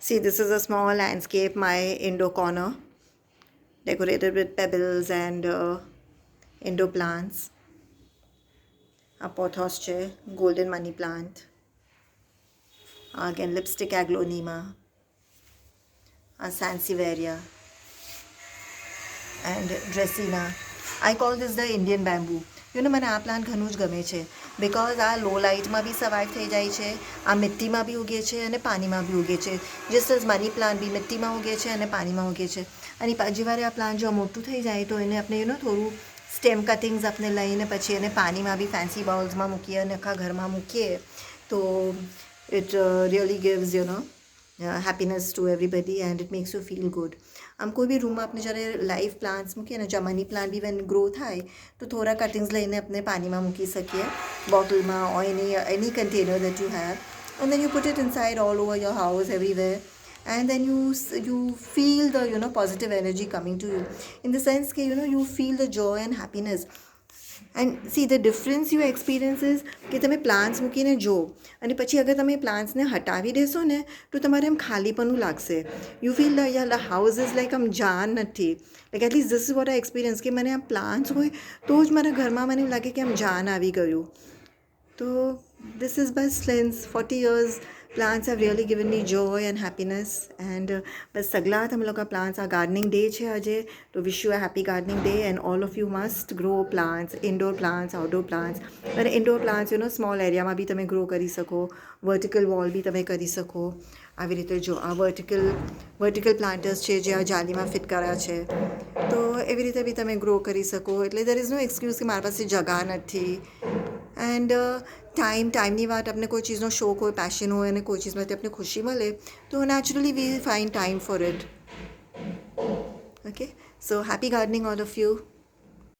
See, this is a small landscape, my indoor corner, decorated with pebbles and indoor plants. A pothos chair, golden money plant, again lipstick aglonema, a sansevieria, and Dracena. I call this the Indian bamboo. મને આ plant ઘણું જ ગમે છે because આ લો લાઇટમાં બી survive થઈ જાય છે, આ મિટ્ટીમાં બી ઉગે છે અને પાણીમાં બી ઉગે છે. જસ્ટ એઝ મની પ્લાન્ટ બી મિટ્ટીમાં ઉગે છે અને પાણીમાં ઉગે છે. અને પછી વારે આ પ્લાન્ટ જો મોટું થઈ જાય તો એને આપણે થોડું સ્ટેમ કટિંગ્સ આપણે લઈને પછી એને પાણીમાં બી ફેન્સી બાઉલ્સમાં મૂકીએ અને આખા ઘરમાં મૂકીએ તો it really gives happiness to everybody and it makes you feel good. આમ કોઈ બી રૂમમાં આપણે જ્યારે લાઈવ પ્લાન્ટ્સ મૂકીએ ને જ્યાં મની પ્લાન્ટ બી વેન ગ્રો થાય તો થોડા કટિંગ્સ લઈને આપણે પાણીમાં મૂકી શકીએ બોટલમાં or any container that you have, and then you put it inside all over your house everywhere, and then you feel the positive energy coming to you, in the sense that you feel the joy and happiness. And see the difference you experience is કે તમે plants મૂકીને જો અને પછી અગર તમે પ્લાન્ટ્સને હટાવી દેશો ને તો તમારે એમ ખાલીપણું લાગશે. You feel the house is like આમ જાન નથી, like at least this is what I experience કે મને આમ પ્લાન્ટ્સ હોય તો જ મારા ઘરમાં મને એવું લાગે કે આમ જાન આવી ગયું. તો this is best since 40 years plants have really given me joy and happiness, and બસ સગલા તમે લોકો plants આ ગાર્ડનિંગ ડે છે આજે, તો wish you a happy gardening day, and all of you must grow plants, indoor plants, outdoor plants. અને indoor plants small એરિયામાં બી તમે grow કરી શકો, વર્ટિકલ વોલ બી તમે કરી શકો. આવી રીતે જો આ વર્ટિકલ પ્લાન્ટર્સ છે જે આ જાલીમાં ફિટ કર્યા છે, તો એવી રીતે બી તમે ગ્રો કરી શકો. એટલે દેર ઇઝ નો એક્સક્યુઝ કે મારી પાસે જગા નથી. એન્ડ ટાઈમની વાત, આપણે કોઈ ચીઝનો શોખ હોય, પેશન હોય અને કોઈ ચીઝમાંથી આપણે ખુશી મળે તો naturally V find time for it. Okay, so happy gardening all of you.